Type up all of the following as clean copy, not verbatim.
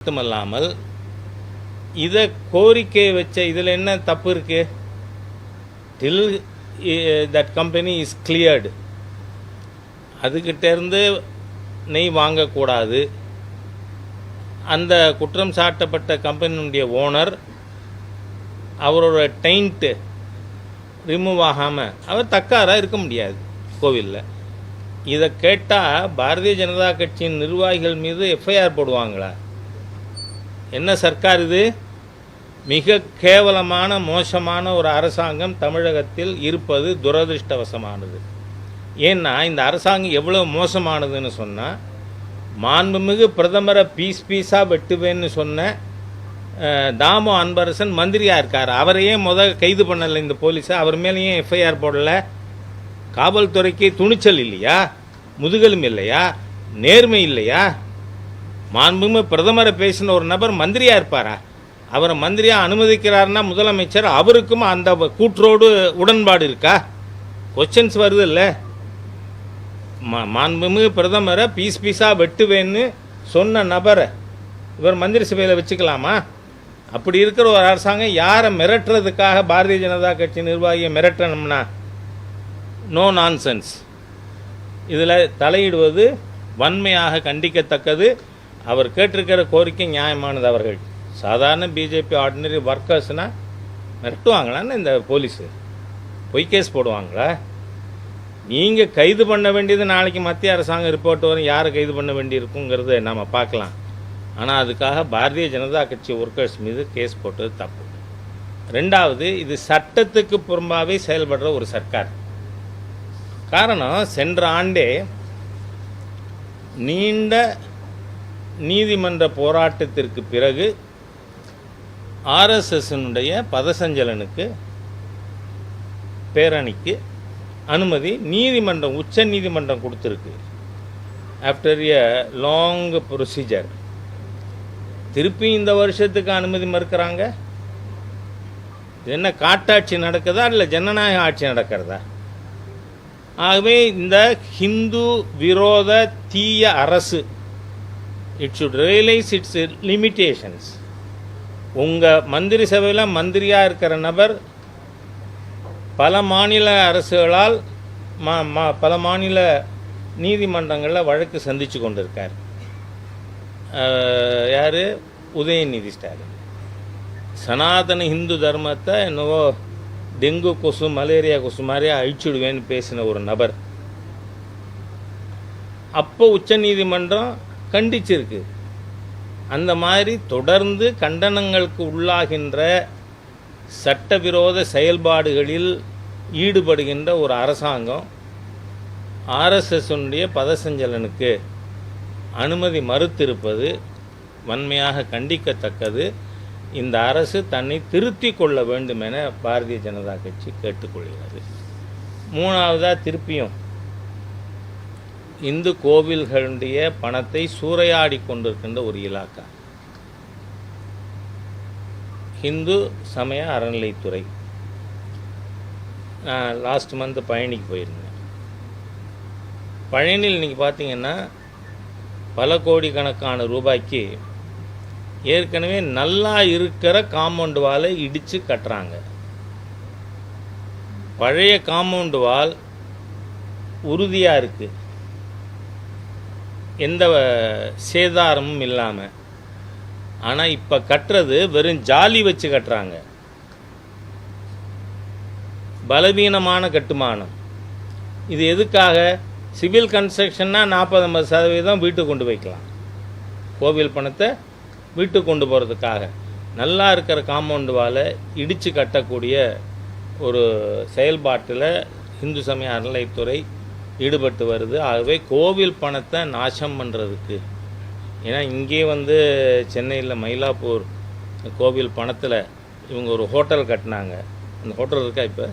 மட்டுமல்லாமல் இதை கோரிக்கை வச்ச இதில் என்ன தப்பு இருக்கு? Till that company is cleared, அதுகிட்டேருந்து நெய் வாங்கக்கூடாது. அந்த குற்றம் சாட்டப்பட்ட கம்பெனியுடைய ஓனர் அவரோட டெயிண்ட்டு ரிமூவ் ஆகாமல் அவர் தக்காராக இருக்க முடியாது கோவிலில். இதை கேட்டால் பாரதிய ஜனதா கட்சியின் நிர்வாகிகள் மீது எஃப்ஐஆர் போடுவாங்களா? என்ன சர்க்கார் இது? மிக கேவலமான மோசமான ஒரு அரசாங்கம் தமிழகத்தில் இருப்பது துரதிருஷ்டவசமானது. ஏன்னா இந்த அரசாங்கம் எவ்வளோ மோசமானதுன்னு சொன்னால், மாண்புமிகு பிரதமரை பீஸாக வெட்டுவேன்னு சொன்ன தாமோ அன்பரசன் மந்திரியாக இருக்கார். அவரையே கைது பண்ணலை இந்த போலீஸை? அவர் மேலேயும் எஃப்ஐஆர் போடலை? காவல்துறைக்கு துணிச்சல் இல்லையா? முதுகெலும் இல்லையா? நேர்மை இல்லையா? மாண்புமிகு பிரதமரை பேசின ஒரு நபர் மந்திரியாக இருப்பாரா? அவரை மந்திரியாக அனுமதிக்கிறாருன்னா முதலமைச்சர், அவருக்கும் அந்த கூற்றோடு உடன்பாடு இருக்கா? கொஸ்டின்ஸ் வருது இல்லை? மாண்புமிகு பிரதமரை பீஸாக வெட்டுவேன்னு சொன்ன நபரை இவர் மந்திரி சபையில் வச்சுக்கலாமா? அப்படி இருக்கிற ஒரு அரசாங்கம் யாரை மிரட்டுறதுக்காக பாரதிய ஜனதா கட்சி நிர்வாகியை மிரட்டணும்னா நோ நான்சென்ஸ். இதில் தலையிடுவது வன்மையாக கண்டிக்கத்தக்கது. அவர் கேட்டிருக்கிற கோரிக்கை நியாயமானது. அவர்கள் சாதாரண பிஜேபி ஆர்டினரி ஒர்க்கர்ஸ்னால் மிரட்டுவாங்களான்னு இந்த போலீஸு பொய் கேஸ் போடுவாங்களா? நீங்கள் கைது பண்ண வேண்டியது நாளைக்கு மத்திய அரசாங்கம் ரிப்போர்ட் வரும், யாரை கைது பண்ண வேண்டியிருக்குங்கிறத நம்ம பார்க்கலாம். ஆனால் அதுக்காக பாரதிய ஜனதா கட்சி ஒர்க்கர்ஸ் மீது கேஸ் போட்டது தப்பு. ரெண்டாவது, இது சட்டத்துக்கு புறம்பாகவே செயல்படுற ஒரு சர்க்கார். காரணம், சென்ற ஆண்டே நீண்ட நீதிமன்ற போராட்டத்திற்கு பிறகு ஆர்எஸ்எஸ்னுடைய பதசஞ்சலனுக்கு பேரணிக்கு அனுமதி நீதிமன்றம், உச்ச நீதிமன்றம் கொடுத்துருக்கு. After a long procedure. திருப்பி இந்த வருஷத்துக்கு அனுமதி மறுக்கிறாங்க. என்ன காட்டாட்சி நடக்குதா இல்லை ஜனநாயக ஆட்சி நடக்கிறதா? ஆகவே இந்த ஹிந்து விரோத தீய அரசு it should realise it's limitations. உங்கள் மந்திரி சபையில் மந்திரியாக இருக்கிற நபர் பல மாநில அரசுகளால் பல மாநில நீதிமன்றங்களில் வழக்கு சந்தித்து கொண்டிருக்கார். யார்? உதயநிதி ஸ்டாலின். சனாதன ஹிந்து தர்மத்தை என்னவோ டெங்கு கொசு மலேரியா கொசு மாதிரியே அழிச்சுடுவேன்னு பேசின ஒரு நபர். அப்போ உச்ச நீதிமன்றம் கண்டிச்சிருக்கு. அந்த மாதிரி தொடர்ந்து கண்டனங்களுக்கு உள்ளாகின்ற சட்டவிரோத செயல்பாடுகளில் ஈடுபடுகின்ற ஒரு அரசாங்கம் ஆர்எஸ்எஸ்னுடைய பதசஞ்சலனுக்கு அனுமதி மறுத்திருப்பது வன்மையாக கண்டிக்கத்தக்கது. இந்த அரசு தன்னை திருத்தி கொள்ள வேண்டும் என பாரதிய ஜனதா கட்சி கேட்டுக்கொள்கிறது. மூணாவதாக, திருப்பியும் இந்து கோவில்களுடைய பணத்தை சூறையாடி கொண்டிருக்கின்ற ஒரு இலாக்கா ஹிந்து சமய அறநிலைத்துறை. நான் லாஸ்ட் மந்த் பழனிக்கு போயிருந்தேன். பழனியில் இன்றைக்கி பார்த்தீங்கன்னா பல கோடிக்கணக்கான ரூபாய்க்கு ஏற்கனவே நல்லா இருக்கிற காம்பவுண்டு வாலை இடித்து கட்டுறாங்க. பழைய காம்பவுண்டு வால் உறுதியாக இருக்குது, எந்த சேதாரமும் இல்லாமல். ஆனால் இப்போ கட்டுறது வெறும் ஜாலி வச்சு கட்டுறாங்க. பலவீனமான கட்டுமானம். இது எதுக்காக? சிவில் கன்ஸ்ட்ரக்ஷன்னா 40-50% வீட்டுக்கு கொண்டு வைக்கலாம். கோவில் பணத்தை வீட்டுக்கு கொண்டு போகிறதுக்காக நல்லா இருக்கிற காம்பவுண்டு வாலை இடித்து கட்டக்கூடிய ஒரு செயல்பாட்டில் இந்து சமய அறநிலைத்துறை ஈடுபட்டு வருது. ஆகவே கோவில் பணத்தை நாசம் பண்ணுறதுக்கு, ஏன்னா இங்கே சென்னையில் மயிலாப்பூர் கோவில் பணத்தில் இவங்க ஒரு ஹோட்டல் கட்டினாங்க. அந்த ஹோட்டல் இருக்கா? இப்போ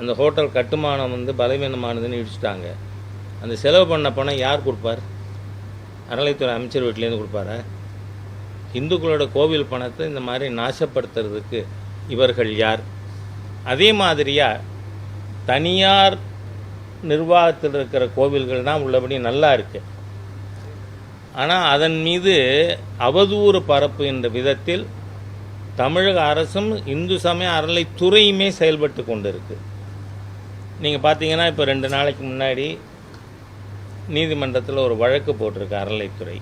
அந்த ஹோட்டல் கட்டுமானம் பலவீனமானதுன்னு இடிச்சிட்டாங்க. அந்த செலவு பண்ண பணம் யார் கொடுப்பார்? அறநிலைத்துறை அமைச்சர் வீட்டிலேருந்து கொடுப்பாரா? இந்துக்களோட கோவில் பணத்தை இந்த மாதிரி நாசப்படுத்துறதுக்கு இவர்கள் யார்? அதே மாதிரியாக தனியார் நிர்வாகத்தில் இருக்கிற கோவில்கள் தான் உள்ளபடி நல்லா இருக்குது. ஆனால் அதன் மீது அவதூறு பரப்பு என்ற விதத்தில் தமிழக அரசும் இந்து சமய அறநிலைத்துறையுமே செயல்பட்டு கொண்டு இருக்குது. நீங்கள் பார்த்தீங்கன்னா இப்போ 2 நாளைக்கு முன்னாடி நீதிமன்றத்தில் ஒரு வழக்கு போட்டிருக்கு அறநிலைத்துறை.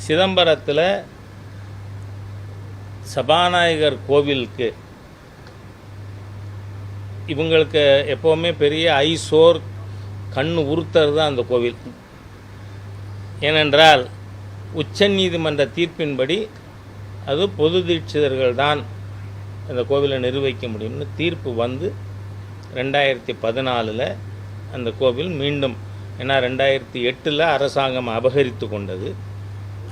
சிதம்பரத்தில் சபாநாயகர் கோவிலுக்கு இவங்களுக்கு எப்போவுமே பெரிய ஐசோர் கண் உறுத்தர் தான் அந்த கோவில். ஏனென்றால் உச்ச நீதிமன்ற தீர்ப்பின்படி அது பொது தீட்சிதர்கள் தான் அந்த கோவிலை நிர்வகிக்க முடியும்னு தீர்ப்பு வந்து 2014 அந்த கோவில் மீண்டும், ஏன்னா 2008 அரசாங்கம் அபகரித்து கொண்டது,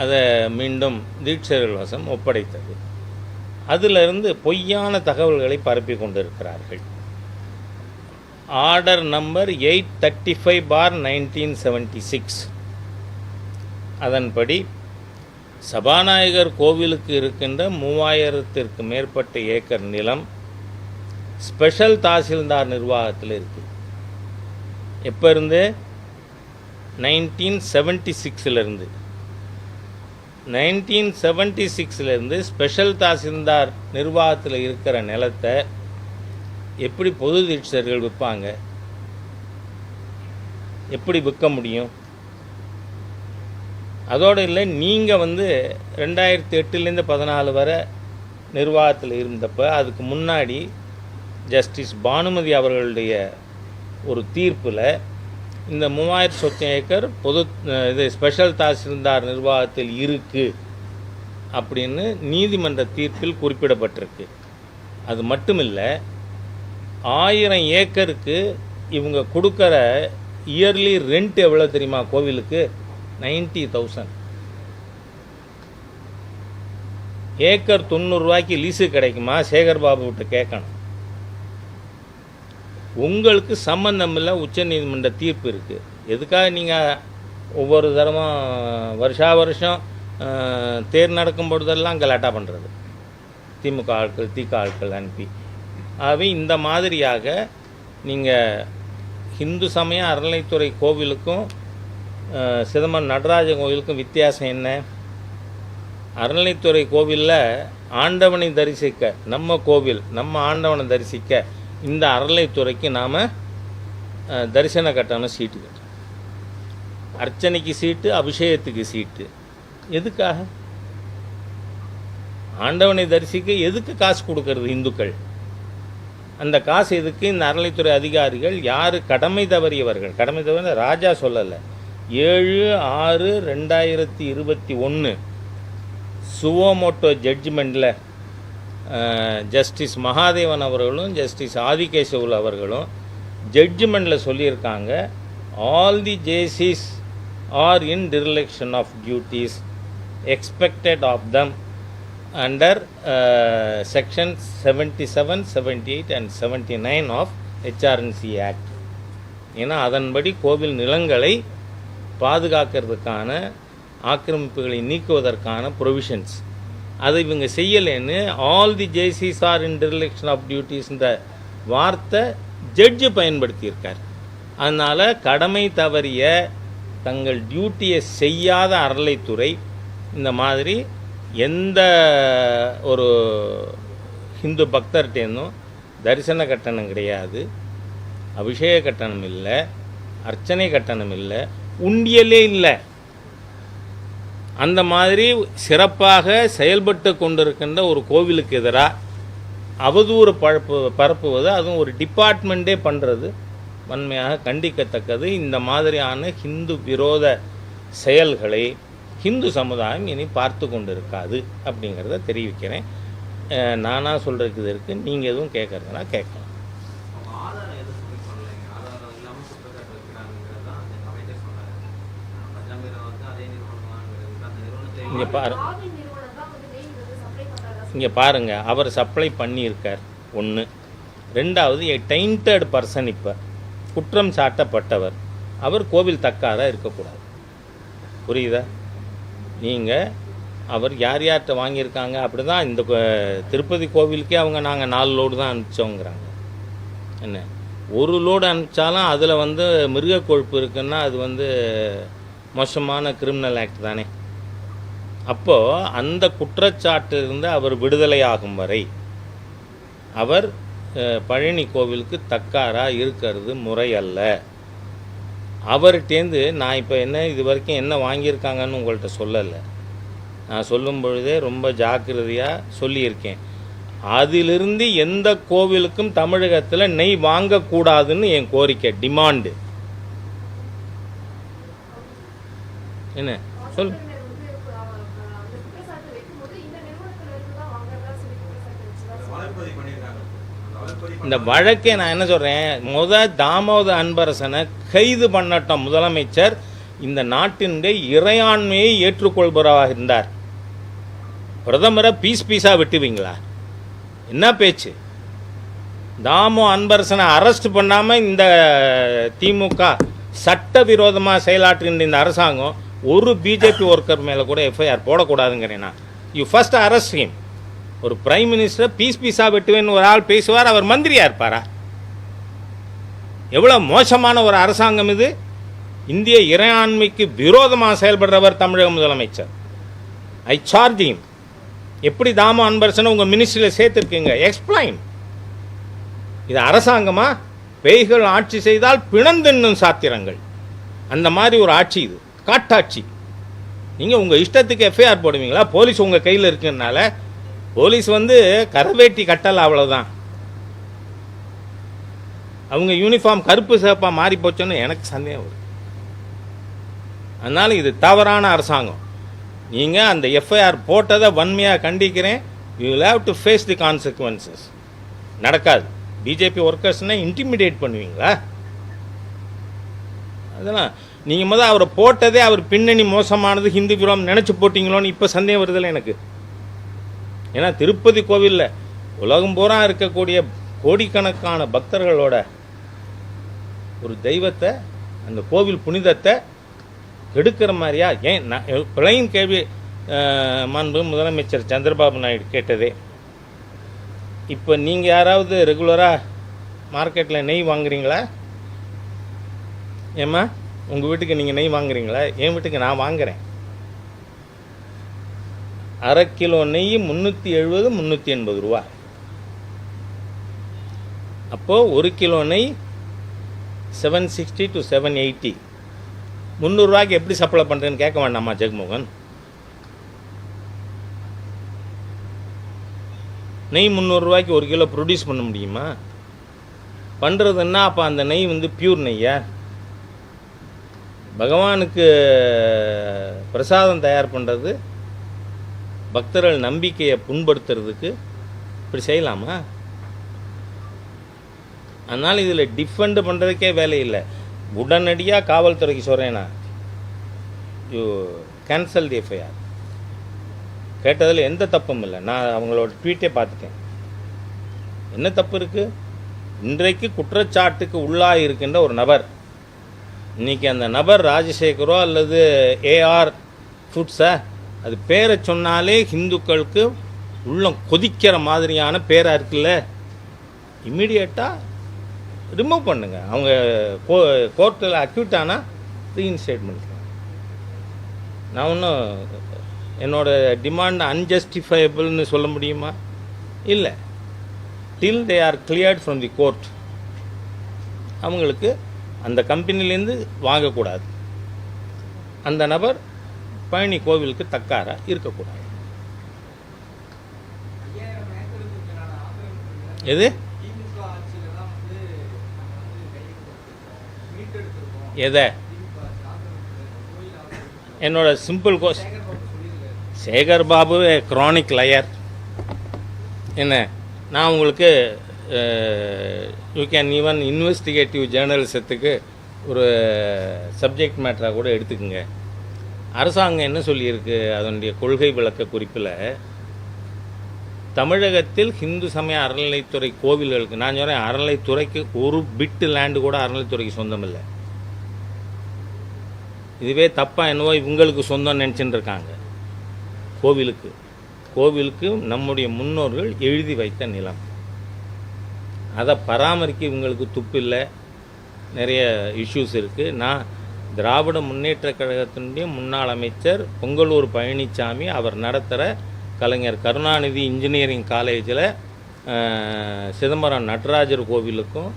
அதை மீண்டும் தீட்சிதர்கள் வசம் ஒப்படைத்தது. அதிலிருந்து பொய்யான தகவல்களை பரப்பி கொண்டிருக்கிறார்கள். ஆர்டர் நம்பர் 835/1976 அதன்படி சபாநாயகர் கோவிலுக்கு இருக்கின்ற 3000த்திற்கு மேற்பட்ட ஏக்கர் நிலம் ஸ்பெஷல் தாசில்தார் நிர்வாகத்தில் இருக்குது. எப்போ இருந்து? 1976 1976 ஸ்பெஷல் தாசில்தார் நிர்வாகத்தில் இருக்கிற நிலத்தை எப்படி பொது தீட்சிதர்கள் விற்பாங்க? எப்படி விற்க முடியும்? அதோடு இல்லை, நீங்கள் 2008 14 வரை நிர்வாகத்தில் இருந்தப்போ அதுக்கு முன்னாடி ஜஸ்டிஸ் பானுமதி அவர்களுடைய ஒரு தீர்ப்பில் இந்த 3000 சொத்து ஏக்கர் பொது இது ஸ்பெஷல் தாசில்தார் நிர்வாகத்தில் இருக்குது அப்படின்னு நீதிமன்ற தீர்ப்பில் குறிப்பிடப்பட்டிருக்கு. அது மட்டும் இல்லை, 1000 ஏக்கருக்கு இவங்க கொடுக்குற இயர்லி ரெண்ட் எவ்வளோ தெரியுமா? கோவிலுக்கு 90,000. ஏக்கர் 90 ரூபாய்க்கு லீஸு கிடைக்குமா? சேகர் பாபு கிட்ட கேட்கணும். உங்களுக்கு சம்பந்தம் இல்லை, உச்ச நீதிமன்ற தீர்ப்பு இருக்குது. எதுக்காக நீங்கள் ஒவ்வொரு தரமும் வருஷம் தேர் நடக்கும் பொழுதெல்லாம் கலாட்டா பண்ணுறது? திமுக ஆட்கள் திக ஆட்கள் அனுப்பி. ஆகவே இந்த மாதிரியாக நீங்கள் இந்து சமய அறநிலைத்துறை கோவிலுக்கும் சிதம்பரம் நடராஜன் கோவிலுக்கும் வித்தியாசம் என்ன? அறநிலைத்துறை கோவிலில் ஆண்டவனை தரிசிக்க, நம்ம கோவில் நம்ம ஆண்டவனை தரிசிக்க இந்த அறநிலைத்துறைக்கு நாம் தரிசன கட்டணம் சீட்டு கட்டணும். அர்ச்சனைக்கு சீட்டு, அபிஷேகத்துக்கு சீட்டு. எதுக்காக? ஆண்டவனை தரிசிக்க எதுக்கு காசு கொடுக்கறது இந்துக்கள்? அந்த காசு எதுக்கு? இந்த அறநிலைத்துறை அதிகாரிகள் யார் கடமை தவறியவர்கள்? கடமை தவறிய ராஜா சொல்லலை. 7/6/2021 சுவோமோட்டோ ஜட்ஜ்மெண்ட்டில் ஜஸ்டிஸ் மகாதேவன் அவர்களும் ஜஸ்டிஸ் ஆதிகேசவுல் அவர்களும் ஜட்ஜ்மெண்ட்டில் சொல்லியிருக்காங்க, ஆல் தி ஜேசிஸ் are in direction of duties expected of them under section 77, 78 and 79 of HRNC act. ஏன்னா அதன்படி கோவில் நிலங்களை பாதுகாக்கிறதுக்கான, ஆக்கிரமிப்புகளை நீக்குவதற்கான ப்ரொவிஷன்ஸ் அதை இவங்க செய்யலைன்னு ஆல் தி ஜேசிஸ் ஆர் இன் டிரெக்ஷன் ஆஃப் டியூட்டிஸ்ன்ற வார்த்தை ஜட்ஜு பயன்படுத்தியிருக்கார். அதனால் கடமை தவறிய, தங்கள் டியூட்டியை செய்யாத அறநிலைத்துறை இந்த மாதிரி எந்த ஒரு ஹிந்து பக்தர்கிட்டேருந்தும் தரிசன கட்டணம் கிடையாது, அபிஷேக கட்டணம் இல்லை, அர்ச்சனை கட்டணம் இல்லை, உண்டியலே இல்லை. அந்த மாதிரி சிறப்பாக செயல்பட்டு கொண்டிருக்கின்ற ஒரு கோவிலுக்கு எதிராக அவதூறு பரப்புவது, அதுவும் ஒரு டிபார்ட்மெண்ட்டே பண்ணுறது வன்மையாக கண்டிக்கத்தக்கது. இந்த மாதிரியான ஹிந்து விரோத செயல்களை ஹிந்து சமுதாயம் இனி பார்த்து கொண்டு இருக்காது அப்படிங்கிறத தெரிவிக்கிறேன். நானாக சொல்கிறதுக்கு இருக்குது, நீங்கள் எதுவும் கேட்குறதுனா கேட்கலாம். இங்கே பாருங்கள், அவர் சப்ளை பண்ணியிருக்கார். 1. 2வது டெயின்டட் பர்சன், இப்போ குற்றம் சாட்டப்பட்டவர், அவர் கோவில் தக்காராக இருக்கக்கூடாது. புரியுதா? நீங்கள் அவர் யார் யார்கிட்ட வாங்கியிருக்காங்க அப்படி தான் இந்த திருப்பதி கோவிலுக்கே அவங்க நாங்கள் 4 லோடு தான் அனுப்பிச்சோங்கிறாங்க. என்ன, 1 லோடு அனுப்பிச்சாலும் அதில் மிருக கொழுப்பு இருக்குன்னா அது மோசமான கிரிமினல் ஆக்ட் தானே. அப்போது அந்த குற்றச்சாட்டிலிருந்து அவர் விடுதலையாகும் வரை அவர் பழனி கோவிலுக்கு தக்காராக இருக்கிறது முறையல்ல. அவர்கிட்டேருந்து நான் இப்போ என்ன இது வரைக்கும் என்ன வாங்கியிருக்காங்கன்னு உங்கள்கிட்ட சொல்லலை. நான் சொல்லும் பொழுதே ரொம்ப ஜாக்கிரதையாக சொல்லியிருக்கேன். அதிலிருந்து எந்த கோவிலுக்கும் தமிழகத்தில் நெய் வாங்கக்கூடாதுன்னு என் கோரிக்கை, டிமாண்டு. என்ன சொல். இந்த வழக்கை நான் என்ன சொல்கிறேன், தாமோதர அன்பரசனை கைது பண்ணட்டும் முதலமைச்சர். இந்த நாட்டினுடைய இறையாண்மையை ஏற்றுக்கொள்பவராக இருந்தார். பிரதமரை பீஸாக வெட்டுவீங்களா? என்ன பேச்சு? தாமோ அன்பரசனை அரெஸ்ட் பண்ணாமல் இந்த திமுக சட்டவிரோதமாக செயலாற்றுகின்ற இந்த அரசாங்கம் ஒரு பிஜேபி ஒர்க்கர் மேலே கூட எஃப்ஐஆர் போடக்கூடாதுங்கிறேன்னா. You first arrest him. ஒரு பிரைம் மினிஸ்டர் பீஸாக வெட்டுவேன்னு ஒரு ஆள் பேசுவார், அவர் மந்திரியா இருப்பாரா? எவ்வளோ மோசமான ஒரு அரசாங்கம் இது! இந்திய இறையாண்மைக்கு விரோதமாக செயல்படுறவர் தமிழக முதலமைச்சர். ஐ சார்ஜ் ஹிம். எப்படி தாமோ அன்பரசனை உங்கள் மினிஸ்ட்ரியில் சேர்த்துருக்கீங்க? எக்ஸ்பிளைன். இது அரசாங்கமா? பேய்கள் ஆட்சி செய்தால் பிணந்தென்னும் சாத்திரங்கள். அந்த மாதிரி ஒரு ஆட்சி இது, காட்டாட்சி. நீங்கள் உங்கள் இஷ்டத்துக்கு எஃப்ஐஆர் போடுவீங்களா? போலீஸ் உங்கள் கையில் இருக்குனால போலீஸ் கரவேட்டி கட்டல், அவ்வளோதான். அவங்க யூனிஃபார்ம் கருப்பு சிவப்பாக மாறி போச்சோன்னு எனக்கு சந்தேகம் வரும். அதனால் இது தவறான அரசாங்கம். நீங்கள் அந்த எஃப்ஐஆர் போட்டதை வன்மையாக கண்டிக்கிறேன். You will have to face the consequences. நடக்காது. பிஜேபி ஒர்க்கர்ஸ்னால் இன்டிமிடேட் பண்ணுவீங்களா? அதெல்லாம் நீங்கள் அவரை போட்டதே அவர் பின்னணி மோசமானது, ஹிந்து விரோதம் நினச்சி போட்டிங்களோன்னு இப்போ சந்தேகம் வருதில்லை எனக்கு. ஏன்னா திருப்பதி கோவிலில் உலகம் பூரா இருக்கக்கூடிய கோடிக்கணக்கான பக்தர்களோட ஒரு தெய்வத்தை, அந்த கோவில் புனிதத்தை கெடுக்கிற மாதிரியா? ஏன் பிளைன் கேள்வி மாண்பு முதலமைச்சர் சந்திரபாபு நாயுடு கேட்டதே. இப்போ நீங்கள் யாராவது ரெகுலராக மார்க்கெட்டில் நெய் வாங்குறீங்களா? ஏம்மா உங்கள் வீட்டுக்கு நீங்கள் நெய் வாங்குறீங்களா? என் வீட்டுக்கு நான் வாங்குகிறேன். அரை கிலோ நெய் 370 380 ரூபா. அப்போது 1 கிலோ நெய் 760 to 780. 300 ரூபாய்க்கு எப்படி சப்ளை பண்ணுறேன்னு கேட்க வேண்டாமா ஜெகமோகன்? நெய் 300 ரூபாய்க்கு 1 கிலோ ப்ரொடியூஸ் பண்ண முடியுமா? பண்ணுறதுன்னா அப்போ அந்த நெய் பியூர் நெய்யா? பகவானுக்கு பிரசாதம் தயார் பண்ணுறது பக்தர்கள் நம்பிக்கையை புண்படுத்துறதுக்கு இப்படி செய்யலாமா? அதனால் இதில் டிஃபெண்ட் பண்ணுறதுக்கே வேலை இல்லை. உடனடியாக காவல்துறைக்கு சொல்கிறேன்னா யூ கேன்சல் தி எஃப்ஐஆர். கேட்டதில் எந்த தப்பும் இல்லை. நான் அவங்களோட ட்வீட்டே பார்த்துட்டேன். என்ன தப்பு இருக்குது? இன்றைக்கு குற்றச்சாட்டுக்கு உள்ளாக இருக்கின்ற ஒரு நபர், இன்றைக்கி அந்த நபர் ராஜசேகரோ அல்லது ஏஆர் ஃபுட்ஸா, அது பேரை சொன்னாலே ஹிந்துக்களுக்கு உள்ளம் கொதிக்கிற மாதிரியான பேராக இருக்குல்ல, இம்மிடியேட்டாக ரிமூவ் பண்ணுங்கள். அவங்க கோர்ட்டில் அக்யூட் ஆனால் ரீஇன்ஸ்டேட் பண்ணிக்கலாம். நான் ஒன்றும் என்னோடய டிமாண்ட் அன்ஜஸ்டிஃபைபிள்னு சொல்ல முடியுமா? இல்லை. Till they are cleared from the court, அவங்களுக்கு அந்த கம்பெனிலேருந்து வாங்கக்கூடாது. அந்த நபர் பழனி கோவிலுக்கு தக்காரா இருக்கக்கூடாது. எது எதை? என்னோட சிம்பிள் கோஸ், சேகர் பாபு க்ரானிக் லயர். என்ன, நான் உங்களுக்கு யூ கேன் ஈவன் இன்வெஸ்டிகேட்டிவ் ஜேர்னலிசத்துக்கு ஒரு சப்ஜெக்ட் மேட்டராக கூட எடுத்துக்கோங்க. அரசாங்கம் என்ன சொல்லியிருக்கு அதனுடைய கொள்கை விளக்க குறிப்பில், தமிழகத்தில் ஹிந்து சமய அறநிலைத்துறை கோவில்களுக்கு, நான் சொல்கிறேன் அறநிலைத்துறைக்கு ஒரு பிட்டு லேண்டு கூட அறநிலைத்துறைக்கு சொந்தம் இல்லை. இதுவே தப்பாக என்னவோ இவங்களுக்கு சொந்தம் நினச்சின்னு இருக்காங்க. கோவிலுக்கு நம்முடைய முன்னோர்கள் எழுதி வைத்த நிலம், அதை பராமரிக்க இவங்களுக்கு துப்பு இல்லை. நிறைய இஷ்யூஸ் இருக்குது. நான் திராவிட முன்னேற்றக் கழகத்தினுடைய முன்னாள் அமைச்சர் பொங்கலூர் பழனிசாமி அவர் நடத்துகிற கலைஞர் கருணாநிதி இன்ஜினியரிங் காலேஜில் சிதம்பரம் நடராஜர் கோவிலுக்கும்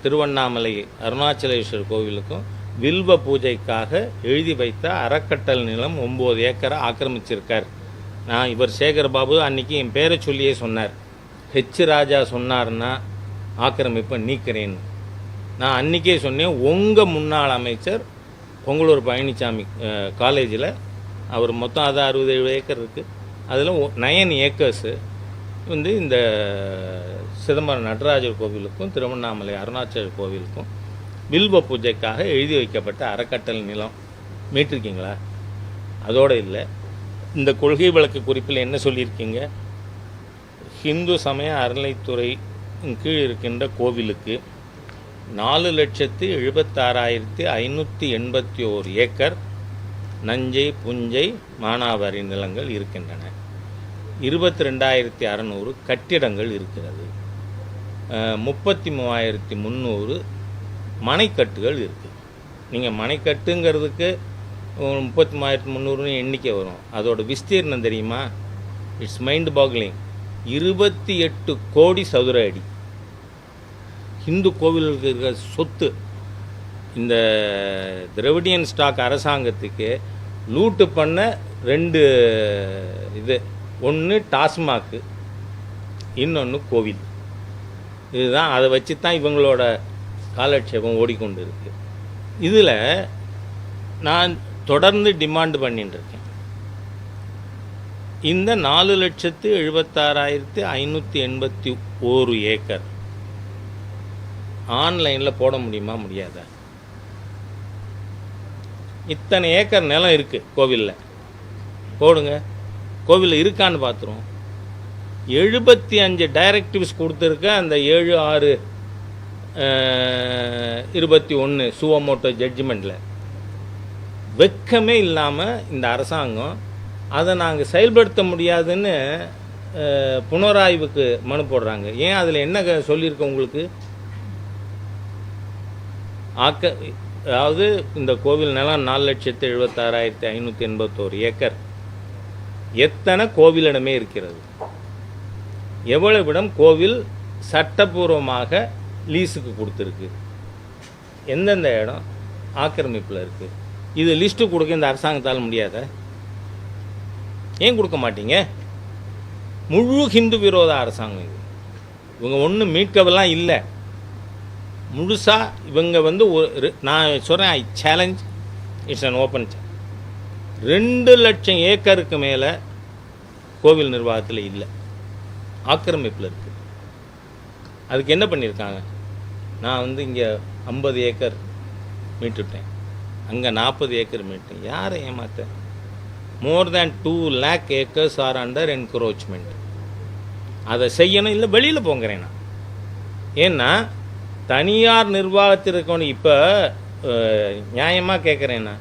திருவண்ணாமலை அருணாச்சலேஸ்வரர் கோவிலுக்கும் வில்வ பூஜைக்காக எழுதி வைத்த அறக்கட்டல் நிலம் 9 ஏக்கரை ஆக்கிரமிச்சிருக்கார். இவர் சேகர்பாபு அன்றைக்கி என் பேரை சொல்லியே சொன்னார், ராஜா சொன்னார்னா ஆக்கிரமிப்பை நீக்கிறேன்னு. நான் அன்றைக்கே சொன்னேன், உங்கள் முன்னாள் அமைச்சர் பொங்கலூர் பழனிசாமி காலேஜில் அவர் மொத்தம் 67 ஏக்கர் இருக்குது, அதில் 9 ஏக்கர்ஸு இந்த சிதம்பரம் நடராஜர் கோவிலுக்கும் திருவண்ணாமலை அருணாச்சலர் கோவிலுக்கும் வில்வ பூஜைக்காக எழுதி வைக்கப்பட்ட அறக்கட்டளை நிலம் மீட்டிருக்கீங்களா? அதோடு இல்லை, இந்த கொள்கை வழக்கு குறிப்பில் என்ன சொல்லியிருக்கீங்க? ஹிந்து சமய அறநிலைத்துறை கீழ் இருக்கின்ற கோவிலுக்கு 4,76,581 ஏக்கர் நஞ்சை புஞ்சை மானாவாரி நிலங்கள் இருக்கின்றன. 22,600 கட்டிடங்கள் இருக்கிறது. 33,300 மனைக்கட்டுகள் இருக்குது. நீங்கள் மனைக்கட்டுங்கிறதுக்கு 33,300 எண்ணிக்கை வரும். அதோட விஸ்தீர்ணம் தெரியுமா? It's mind boggling. 28 கோடி சதுர அடி. ஹிந்து கோவில்களுக்கு இருக்கிற சொத்து இந்த திராவிடியன் ஸ்டாக் அரசாங்கத்துக்கு லூட்டு பண்ண 2 இது, ஒன்று டாஸ்மாக்கு, இன்னொன்று கோவில். இதுதான், அதை வச்சு தான் இவங்களோட காலட்சேபம் ஓடிக்கொண்டு இருக்கு. இதில் நான் தொடர்ந்து டிமாண்ட் பண்ணிட்டு இருக்கேன், இந்த 4,76,581 ஏக்கர் ஆன்லைனில் போட முடியுமா முடியாதா? இத்தனை ஏக்கர் நிலம் இருக்குது கோவிலில், போடுங்க. கோவிலில் இருக்கான்னு பார்த்துருவோம். 75 டைரக்டிவ்ஸ் கொடுத்துருக்க அந்த 7/6/21 சுவமோட்டோ ஜட்ஜ்மெண்ட்டில் வெக்கமே இல்லாமல் இந்த அரசாங்கம் அதை நாங்கள் செயல்படுத்த முடியாதுன்னு புனராய்வுக்கு மனு போடுறாங்க. ஏன் அதில் என்ன சொல்லியிருக்க உங்களுக்கு? அதாவது இந்த கோவில் நிலம் 4,76,581 ஏக்கர். எத்தனை கோவிலிடமே இருக்கிறது? எவ்வளவு இடம் கோவில் சட்டப்பூர்வமாக லீஸுக்கு கொடுத்துருக்கு? எந்தெந்த இடம் ஆக்கிரமிப்பில் இருக்குது? இது லிஸ்ட்டு கொடுக்க இந்த அரசாங்கத்தால் முடியாத? ஏன் கொடுக்க மாட்டீங்க? முழு ஹிந்து விரோத அரசாங்கம் இது. இவங்க ஒன்றும் மீட்கவெல்லாம் இல்லை. முழுசாக இவங்க நான் சொல்கிறேன், ஐ challenge, it's an open challenge. 2 லட்சம் ஏக்கருக்கு மேலே கோவில் நிர்வாகத்தில் இல்லை, ஆக்கிரமிப்பில் இருக்குது. அதுக்கு என்ன பண்ணியிருக்காங்க? நான் இங்கே 50 ஏக்கர் மீட்டுட்டேன், அங்கே 40 ஏக்கர் மீட்டேன். யாரை ஏமாத்த? மோர் தேன் 2 lakh acres are under encroachment. அதை செய்யணும், இல்லை வெளியில் போங்கிறேன் நான். ஏன்னா தனியார் நிர்வாகத்தில் இருக்கணும். இப்போ நியாயமாக கேட்குறேன்னா,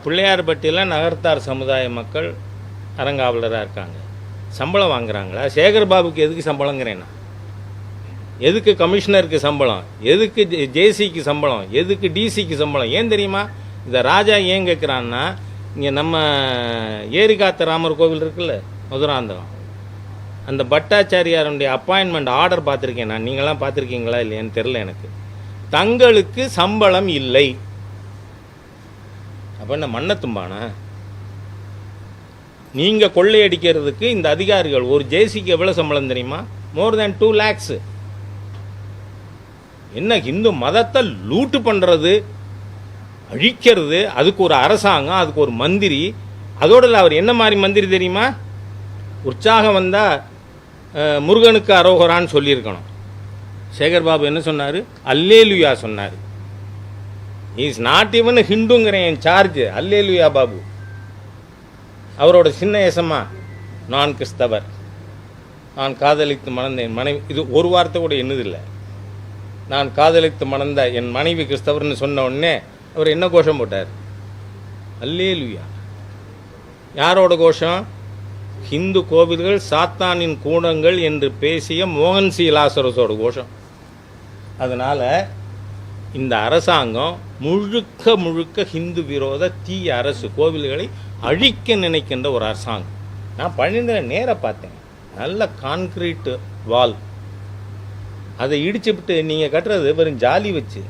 பிள்ளையார்பட்டியில் நகர்த்தார் சமுதாய மக்கள் அறங்காவலராக இருக்காங்க, சம்பளம் வாங்குறாங்களா? சேகர்பாபுக்கு எதுக்கு சம்பளங்கிறேன்னா? எதுக்கு கமிஷனருக்கு சம்பளம்? எதுக்கு ஜேசிக்கு சம்பளம்? எதுக்கு டிசிக்கு சம்பளம்? ஏன் தெரியுமா? இந்த ராஜா ஏன் கேட்குறான்னா, இங்கே நம்ம ஏரிகாத்த ராமர் கோவில் இருக்குல்ல மதுராந்தகம், அந்த பட்டாச்சாரியாருடைய அப்பாயின்மெண்ட் ஆர்டர் பார்த்துருக்கேன் நான். நீங்களாம் பார்த்துருக்கீங்களா இல்லையான்னு தெரில எனக்கு. தங்களுக்கு சம்பளம் இல்லை. அப்போ என்ன மண்ணை தும்பானா? நீங்கள் கொள்ளையடிக்கிறதுக்கு இந்த அதிகாரிகள் ஒரு ஜேசிக்கு எவ்வளோ சம்பளம் தெரியுமா? மோர் தேன் 2 lakhs. என்ன இந்து மதத்தை லூட்டு பண்ணுறது, அழிக்கிறது, அதுக்கு ஒரு அரசாங்கம், அதுக்கு ஒரு மந்திரி. அதோட அவர் என்ன மாதிரி மந்திரி தெரியுமா? உற்சாகம் வந்தால் முருகனுக்கு அரோகரான்னு சொல்லியிருக்கணும். சேகர்பாபு என்ன சொன்னார்? அல்லேலுயா சொன்னார். இஸ் நாட் ஈவன் ஹிந்துங்கிறேன் என் சார்ஜ். அல்லேலுயா பாபு. அவரோட சின்ன ஏசமா, நான் கிறிஸ்தவர், நான் காதலித்து மணந்த என் மனைவி, இது ஒரு வார்த்தை கூட என்னதில்லை. நான் காதலித்து மணந்த என் மனைவி கிறிஸ்தவர்னு சொன்ன உடனே அவர் என்ன கோஷம் போட்டார்? அல்லேலுயா. யாரோட கோஷம்? ஹிந்து கோவில்கள் சாத்தானின் கூடங்கள் என்று பேசிய மோகன் சி லாசரஸோட கோஷம். அதனால் இந்த அரசாங்கம் முழுக்க முழுக்க ஹிந்து விரோத தீய அரசு, கோவில்களை அழிக்க நினைக்கின்ற ஒரு அரசாங்கம். நான் பழனியில் நேராக பார்த்தேன், நல்ல கான்கிரீட் வால், அதை இடிச்சுவிட்டு நீங்கள் கட்டுறது வெறும் ஜாலி வச்சு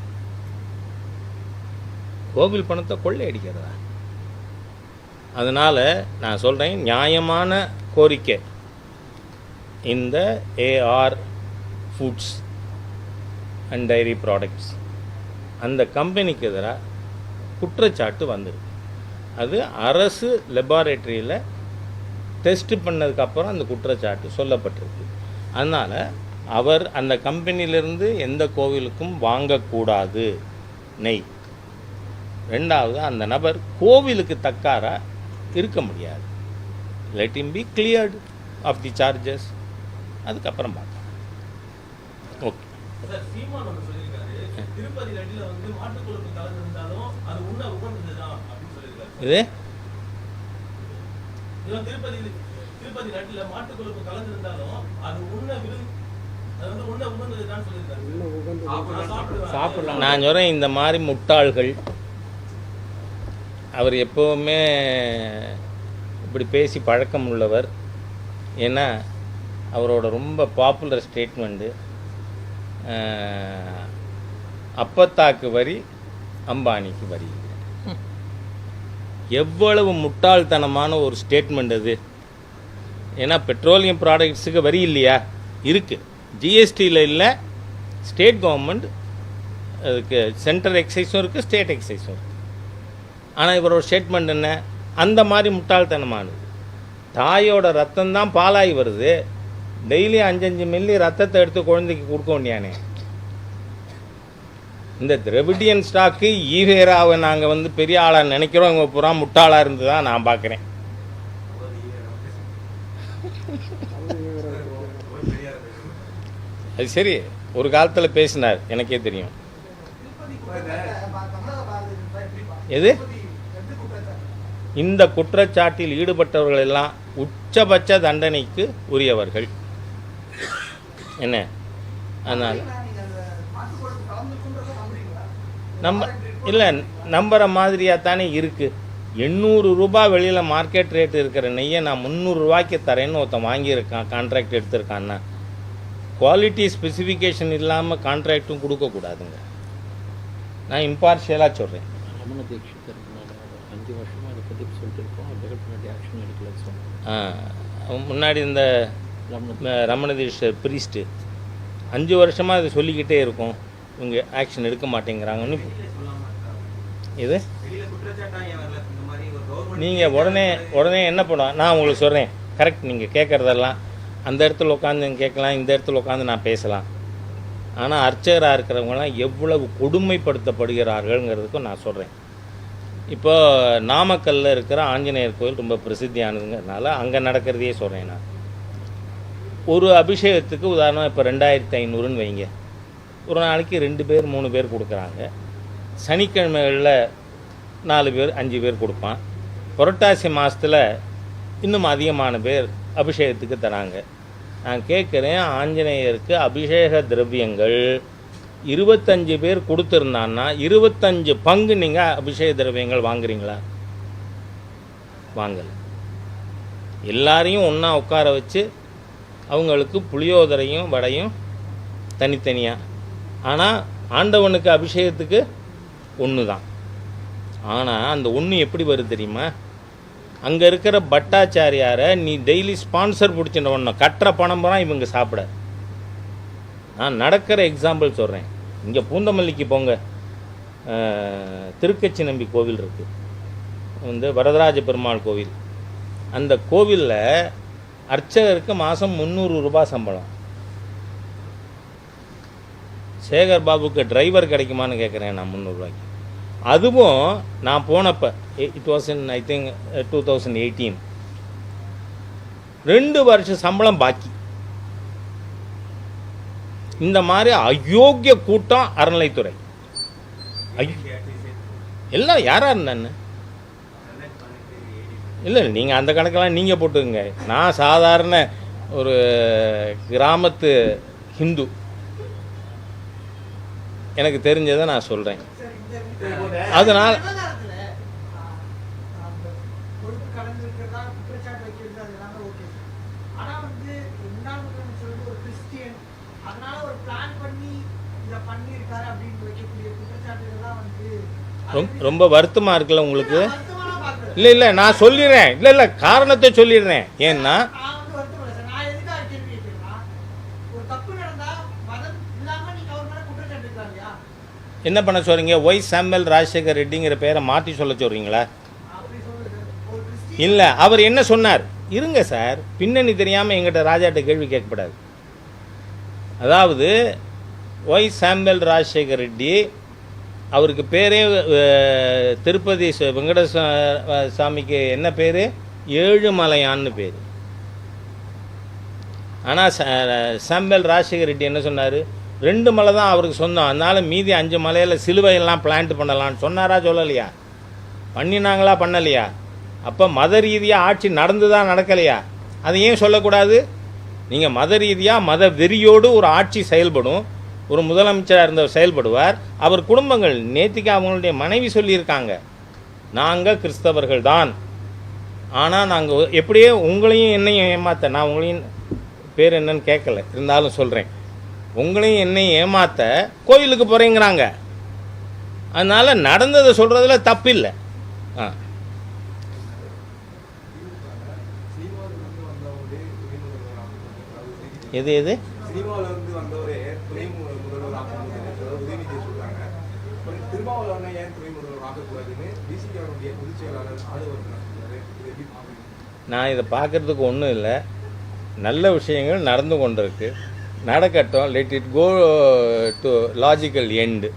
கோவில் பணத்தை கொள்ளை அடிக்கிறதா? அதனால் நான் சொல்கிறேன், நியாயமான கோரிக்கை. இந்த AR foods and dairy products அந்த கம்பெனிக்கு எதிராக குற்றச்சாட்டு வந்திருக்கு. அது அரசு லெபார்டரியில் டெஸ்ட் பண்ணதுக்கப்புறம் அந்த குற்றச்சாட்டு சொல்லப்பட்டிருக்கு. அதனால் அவர் அந்த கம்பெனியிலேருந்து எந்த கோவிலுக்கும் வாங்கக்கூடாது நெய். ரெண்டாவது, அந்த நபர் கோவிலுக்கு தக்காரா இருக்க முடியாது. Let him be cleared of the charges, அதுக்கப்புறம் பார்க்கலாம். ஓகே. இது நான் சொல்கிறேன், இந்த மாதிரி முட்டாள்கள் அவர் எப்போவுமே இப்படி பேசி பழக்கம் உள்ளவர். ஏன்னா அவரோட ரொம்ப பாப்புலர் ஸ்டேட்மெண்ட்டு, அப்பத்தாக்கு வரி அம்பானிக்கு வரி. எவ்வளவு முட்டாள்தனமான ஒரு ஸ்டேட்மெண்ட் அது. ஏன்னா பெட்ரோலியம் ப்ராடக்ட்ஸுக்கு வரி இல்லையா? இருக்குது, ஜிஎஸ்டியில் இல்லை. ஸ்டேட் கவர்மெண்ட் அதுக்கு சென்ட்ரல் எக்ஸைஸும் இருக்குது, ஸ்டேட் எக்ஸைஸும் இருக்குது. ஆனால் இவரோட ஸ்டேட்மெண்ட் என்ன? அந்த மாதிரி முட்டாள்தனமானது. தாயோட ரத்தம்தான் பாலாகி வருது, டெய்லி 5 மில்லி ரத்தத்தை எடுத்து குழந்தைக்கு கொடுக்க வேண்டியானே. இந்த திரவிடியன் ஸ்டாக்கு ஈவேராவை நாங்கள் பெரிய ஆளாக நினைக்கிறோம், இவங்க பூரா முட்டாளாக இருந்து தான் நான் பார்க்குறேன். அது சரி, ஒரு காலத்தில் பேசினார், எனக்கே தெரியும். எது? இந்த குற்றச்சாட்டில் ஈடுபட்டவர்கள் எல்லாம் உச்சபட்ச தண்டனைக்கு உரியவர்கள். என்ன அதனால் நம்புகிற மாதிரியாக தானே இருக்குது. 800 ரூபாய் வெளியில் மார்க்கெட் ரேட் இருக்கிற நெய்யை நான் 300 ரூபாய்க்கு தரேன்னு ஒருத்தன் வாங்கியிருக்கான், கான்ட்ராக்ட் எடுத்திருக்கான்னா. குவாலிட்டி ஸ்பெசிஃபிகேஷன் இல்லாமல் கான்ட்ராக்டும் கொடுக்கக்கூடாதுங்க. நான் இம்பார்ஷியலாக சொல்கிறேன். முன்னாடி இந்த ரமணதீஷ் பிரீஸ்ட்டு 5 வருஷமாக இதை சொல்லிக்கிட்டே இருக்கும், இவங்க ஆக்ஷன் எடுக்க மாட்டேங்கிறாங்கன்னு. இது நீங்கள் உடனே என்ன பண்ணுவோம்? நான் உங்களுக்கு சொல்கிறேன், கரெக்ட். நீங்கள் கேட்குறதெல்லாம் அந்த இடத்துல உட்காந்து கேட்கலாம், இந்த இடத்துல உட்காந்து நான் பேசலாம். ஆனால் அர்ச்சகராக இருக்கிறவங்களாம் எவ்வளவு கொடுமைப்படுத்தப்படுகிறார்கள்ங்கிறதுக்கும் நான் சொல்கிறேன். இப்போ நாமக்கல்லில் இருக்கிற ஆஞ்சநேயர் கோயில் ரொம்ப பிரசித்தியானதுங்கிறதுனால அங்கே நடக்கிறதையே சொல்கிறேன். நான் ஒரு அபிஷேகத்துக்கு உதாரணம் இப்போ 2500ன்னு வைங்க, ஒரு நாளைக்கு 2 பேர் 3 பேர் கொடுக்குறாங்க. சனிக்கிழமைகளில் 4 பேர் 5 பேர் கொடுப்பான். புரட்டாசி மாதத்தில் இன்னும் அதிகமான பேர் அபிஷேகத்துக்கு தராங்க. நான் கேட்குறேன், ஆஞ்சநேயருக்கு அபிஷேக திரவியங்கள் 25 பேர் கொடுத்துருந்தான்னா 25 பங்கு நீங்கள் அபிஷேக திரவியங்கள் வாங்குறீங்களா? வாங்கலை. எல்லாரையும் ஒன்றா உட்கார வச்சு அவங்களுக்கு புளியோதரையும் வடையும் தனித்தனியாக. ஆனால் ஆண்டவனுக்கு அபிஷேகத்துக்கு ஒன்று தான். ஆனால் அந்த ஒன்று எப்படி வருது தெரியுமா? அங்கே இருக்கிற பட்டாச்சாரியாரை நீ டெய்லி ஸ்பான்சர் பிடிச்சின ஒன்று கட்டுற பணம் தான் இவங்க சாப்பிட. நான் நடக்கிற எக்ஸாம்பிள் சொல்கிறேன். இங்கே பூந்தமல்லிக்கு போங்க, திருக்கச்சி நம்பி கோவில் இருக்குது, வரதராஜ பெருமாள் கோவில். அந்த கோவிலில் அர்ச்சகருக்கு மாதம் 300 ரூபாய் சம்பளம். சேகர் பாபுக்கு டிரைவர் கிடைக்குமான்னு கேட்குறேன் நான் 300 ரூபாய்க்கு. அதுவும் நான் போனப்போ it was in I think 2018, 2 வருஷம் சம்பளம் பாக்கி. இந்த மாதிரி அயோக்கிய கூட்டம் அறநிலைத்துறை எல்லாம் யாரா இருந்தான்னு இல்லை. நீங்கள் அந்த கணக்கெல்லாம் நீங்கள் போட்டுக்கங்க. நான் சாதாரண ஒரு கிராமத்து ஹிந்து. எனக்கு தெரிஞ்சதை நான் சொல்கிறேன். அதனால் ரொம்ப வருத்தமாக இருக்குல்ல உங்களுக்கு? இல்லை நான் சொல்லிடுறேன். இல்லை காரணத்தை சொல்லிடுறேன். ஏன்னா என்ன பண்ண சொல்கிறீங்க? ஒய் சாமுவேல் ராஜசேகர் ரெட்டிங்கிற பேரை மாற்றி சொல்ல சொல்கிறீங்களா? இல்லை, அவர் என்ன சொன்னார்? இருங்க சார், பின்னணி தெரியாமல் எங்கிட்ட ராஜாட்ட கேள்வி கேட்கக்கூடாது. அதாவது ஒய் சாமுவேல் ராஜசேகர் ரெட்டி, அவருக்கு பேரே திருப்பதி வெங்கடசாமிக்கு என்ன பேர்? ஏழுமலையான்னு பேர். ஆனால் சாமுவேல் ராஜசேகர் ரெட்டி என்ன சொன்னார்? 2 மலை தான் அவருக்கு சொந்தம், அதனால் மீதி 5 மலையில் சிலுவையெல்லாம் பிளான்ட் பண்ணலான்னு சொன்னாரா சொல்லலையா? பண்ணினாங்களா பண்ணலையா? அப்போ மத ரீதியாக ஆட்சி நடந்துதா நடக்கலையா? அதை ஏன் சொல்லக்கூடாது? நீங்கள் மத ரீதியாக மத வெறியோடு ஒரு ஆட்சி செயல்படும், ஒரு முதலமைச்சராக இருந்தவர் செயல்படுவார். அவர் குடும்பங்கள் நேத்திக்கு அவங்களுடைய மனைவி சொல்லியிருக்காங்க, நாங்கள் கிறிஸ்தவர்கள் தான், ஆனால் நாங்கள் எப்படியே உங்களையும் என்னையும் ஏமாற்ற, நான் உங்களையும் பேர் என்னன்னு கேட்கல, இருந்தாலும் சொல்கிறேன், உங்களையும் என்னையும் ஏமாற்ற கோயிலுக்கு போகிறேங்கிறாங்க. அதனால் நடந்ததை சொல்கிறதுல தப்பில்லை. எது எது நான் இதை பார்க்குறதுக்கு ஒன்றும் இல்லை. நல்ல விஷயங்கள் நடந்து கொண்டிருக்கு, நடக்கட்டும். Let it go to logical end.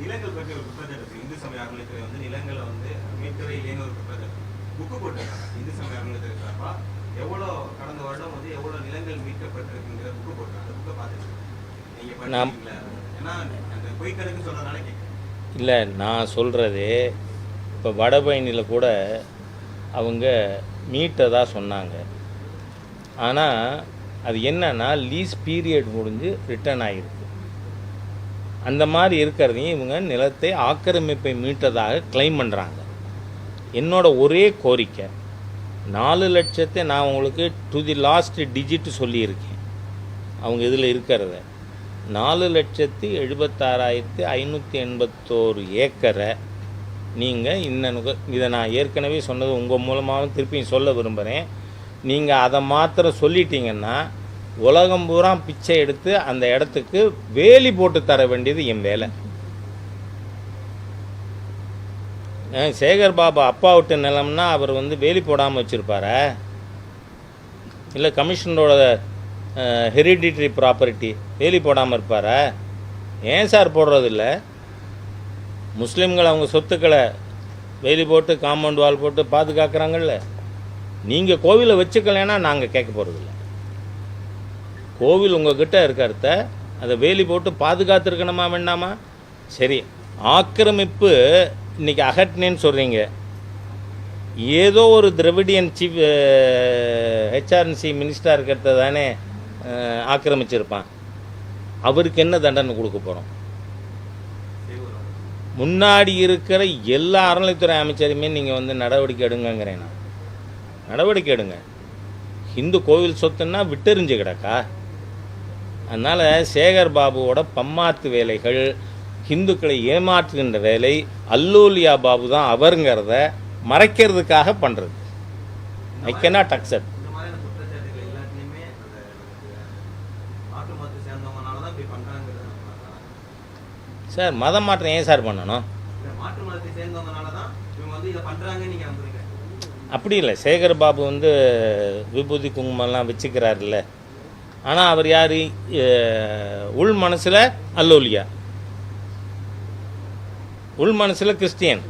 நிலங்கள் பற்றி ஒரு குற்றச்சாட்டு இந்து சமய அறநிலையத்துறை வந்து நிலங்களை வந்து மீட்கவே இல்லைன்னு ஒரு குற்றச்சாட்டு புக்கு போட்டிருக்காங்க. இந்து சமய அறநிலையத்துறை சார்பா எவ்வளோ கடந்த வருடம் வந்து எவ்வளோ நிலங்கள் மீட்கப்பட்டிருக்குங்கிற புக்கு போட்டிருக்காங்க. அந்த புக்கை பார்த்துட்டு நீங்கள் படிக்கிறீங்களா? ஏன்னா அந்த பொய் கணக்கு சொல்கிறதுனால கேட்குறேன். இல்லை, நான் சொல்கிறது இப்போ வடபழனியில் கூட அவங்க மீட்டதாக சொன்னாங்க. ஆனால் அது என்னன்னா லீஸ் பீரியட் முடிஞ்சு ரிட்டர்ன் ஆகிருக்கு. அந்த மாதிரி இருக்கிறதையும் இவங்க நிலத்தை ஆக்கிரமிப்பை மீட்டதாக கிளைம் பண்ணுறாங்க. என்னோட ஒரே கோரிக்கை, 4 லட்சத்தை நான் உங்களுக்கு டு தி லாஸ்ட் டிஜிட் சொல்லியிருக்கேன். அவங்க இதில் இருக்கிறத 4,76,581 ஏக்கரை நீங்கள் இதை நான் ஏற்கனவே சொன்னது உங்கள் மூலமாகவும் திருப்பியும் சொல்ல விரும்புகிறேன். நீங்கள் அதை மாத்திரம் சொல்லிட்டீங்கன்னா உலகம் பூரா பிச்சை எடுத்து அந்த இடத்துக்கு வேலி போட்டு தர வேண்டியது என் வேலை. சேகர் பாபு அப்பா விட்டு நிலம்னா அவர் வந்து வேலி போடாமல் வச்சுருப்பாரா? இல்லை கமிஷனரோட ஹெரிடிட்ரி ப்ராப்பர்ட்டி வேலி போடாமல் இருப்பாரா? ஏன் சார் போடுறதில்ல? முஸ்லீம்கள் அவங்க சொத்துக்களை வேலி போட்டு காம்பவுண்ட் வால் போட்டு பாதுகாக்கிறாங்கல்ல. நீங்கள் கோவிலை வச்சுக்கலைன்னா நாங்கள் கேட்க போகிறதில்ல. கோவில் உங்கள்கிட்ட இருக்கிறத அதை வேலி போட்டு பாதுகாத்துருக்கணுமா வேண்டாமா? சரி, ஆக்கிரமிப்பு இன்றைக்கி அகட்டினேன்னு சொல்கிறீங்க. ஏதோ ஒரு திராவிடியன் சீஃப் ஹெச்ஆர்என்சி மினிஸ்டராக இருக்கிறத தானே ஆக்கிரமிச்சிருப்பான். அவருக்கு என்ன தண்டனை கொடுக்க போகிறோம்? முன்னாடி இருக்கிற எல்லா அறநிலைத்துறை அமைச்சருமே நீங்கள் வந்து நடவடிக்கை எடுங்கிறேன். நான் நடவடிக்கை எடுங்க. ஹிந்து கோவில் சொத்துன்னா விட்டெறிஞ்சு கிடக்கா? அதனால் சேகர் பாபுவோட பம்மாத்து வேலைகள், ஹிந்துக்களை ஏமாற்றுகின்ற வேலை, அல்லோலியா பாபு தான் அவருங்கிறத மறைக்கிறதுக்காக பண்ணுறது. I cannot accept. சார் மதம் மாற்றம் ஏன் சார் பண்ணணும்? அப்படி இல்லை, சேகர் பாபு வந்து விபூதி குங்குமம்லாம் வச்சுக்கிறாருல்ல. ஆனால் அவர் யார்? உள் மனசில் அல்லோலியா, உள் மனசில் கிறிஸ்டியன்.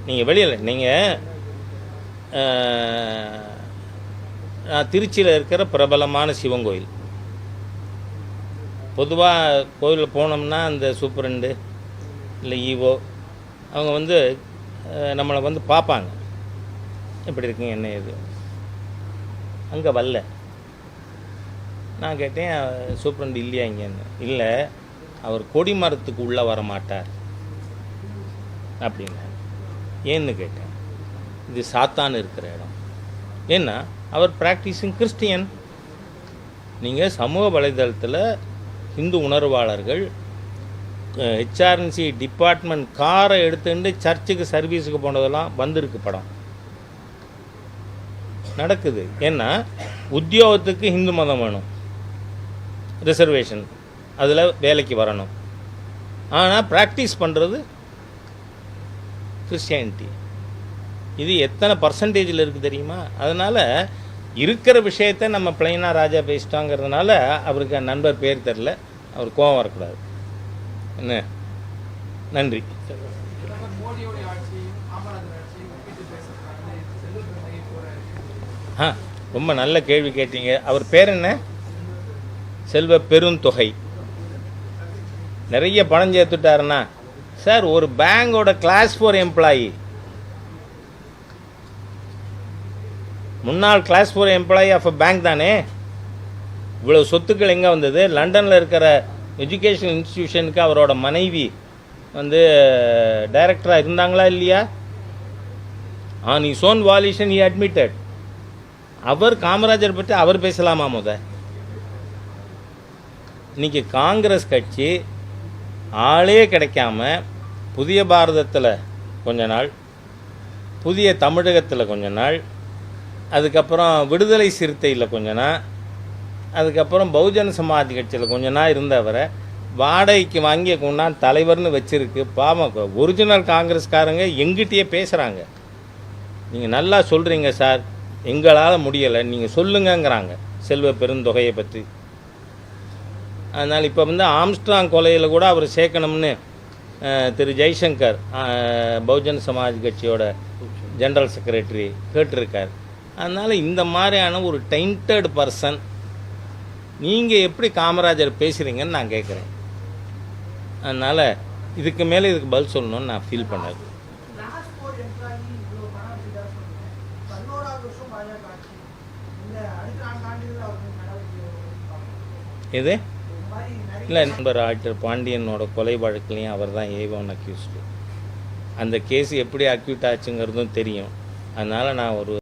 நீங்கள் வெளியில் நீங்கள் திருச்சியில் இருக்கிற பிரபலமான சிவன் கோயில், பொதுவாக கோயிலில் போனோம்னா அந்த சூப்பரண்டு இல்லை ஈவோ அவங்க வந்து நம்மளை வந்து பார்ப்பாங்க, எப்படி இருக்குங்க என்ன இது. அங்கே வரல. நான் கேட்டேன் சூப்பரண்டு இல்லையா இங்கேன்னு. இல்லை, அவர் கொடிமரத்துக்கு உள்ளே வர மாட்டார் அப்படின்னாரு. ஏன்னு கேட்டேன். இது சாத்தான் இருக்கிற இடம். ஏன்னா அவர் ப்ராக்டிஸிங் கிறிஸ்டியன். நீங்கள் சமூக வலைதளத்தில் இந்து உணர்வாளர்கள் ஹெச்ஆர்என்சி டிபார்ட்மெண்ட் காரை எடுத்துட்டு சர்ச்சுக்கு சர்வீஸுக்கு போனதெல்லாம் வந்திருக்கு படம் நடக்குது. ஏன்னா உத்தியோகத்துக்கு இந்து மதம் வேணும், ரிசர்வேஷன், அதில் வேலைக்கு வரணும். ஆனால் ப்ராக்டிஸ் பண்ணுறது கிறிஸ்டியானிட்டி. இது எத்தனை பர்சன்டேஜில் இருக்குது தெரியுமா? அதனால் இருக்கிற விஷயத்தை நம்ம பிளைனாக ராஜா பேசிட்டாங்கிறதுனால அவருக்கு நண்பர் பேர் தெரில, அவர் கோபம் வரக்கூடாது. என்ன, நன்றி. ரொம்ப நல்ல கேள்வி கேட்டீங்க. அவர் பேர் என்ன? செல்வ பெருந்தொகை. நிறைய பணம் சேர்த்துட்டாருன்னா சார், ஒரு பேங்கோட கிளாஸ் 4 எம்ப்ளாயி, முன்னாள் class 4 employee of a bank தானே. இவ்வளோ சொத்துக்கள் எங்கே வந்தது? லண்டனில் இருக்கிற எஜுகேஷன் இன்ஸ்டிடியூஷனுக்கு அவரோட மனைவி டைரக்டராக இருந்தாங்களா இல்லையா? On his own volition he admitted. அவர் காமராஜர் பற்றி அவர் பேசலாமா? இன்னைக்கு காங்கிரஸ் கட்சி ஆளே கிடைக்காம புதிய பாரதத்தில் கொஞ்ச நாள், புதிய தமிழகத்தில் கொஞ்ச நாள், அதுக்கப்புறம் விடுதலை சிறுத்தையில் கொஞ்ச நாள், அதுக்கப்புறம் பகுஜன சமாஜ் கட்சியில் கொஞ்ச நாள் இருந்தவரை வாடகைக்கு வாங்கி கொண்டாந்து தலைவர்னு வச்சுருக்கு. பாவம், ஒரிஜினல் காங்கிரஸ்காரங்க எங்கிட்டயே பேசுகிறாங்க. நீங்கள் நல்லா சொல்கிறீங்க சார், எங்களால் முடியலை, நீங்கள் சொல்லுங்கங்கிறாங்க செல்வ பெருந்தொகையை பற்றி. அதனால் இப்போ ஆம்ஸ்ட்ராங் கொலையில் கூட அவர் சேர்க்கணும்னு திரு ஜெய்சங்கர் பகுஜன் சமாஜ் கட்சியோட ஜெனரல் செக்ரட்டரி கேட்டிருக்கார். அதனால் இந்த மாதிரியான ஒரு டெயின்டட் பர்சன் நீங்கள் எப்படி காமராஜர் பேசுகிறீங்கன்னு நான் கேட்குறேன். அதனால் இதுக்கு மேலே இதுக்கு பதில் சொல்லணும்னு நான் ஃபீல் பண்ணது. இது இல்லை, நண்பர் ஆக்டர் பாண்டியனோட கொலை வழக்குலையும் அவர் தான் A1 அக்யூஸ்டு. அந்த கேஸ் எப்படி அக்யூட் ஆச்சுங்கிறதும் தெரியும். அதனால் நான் ஒரு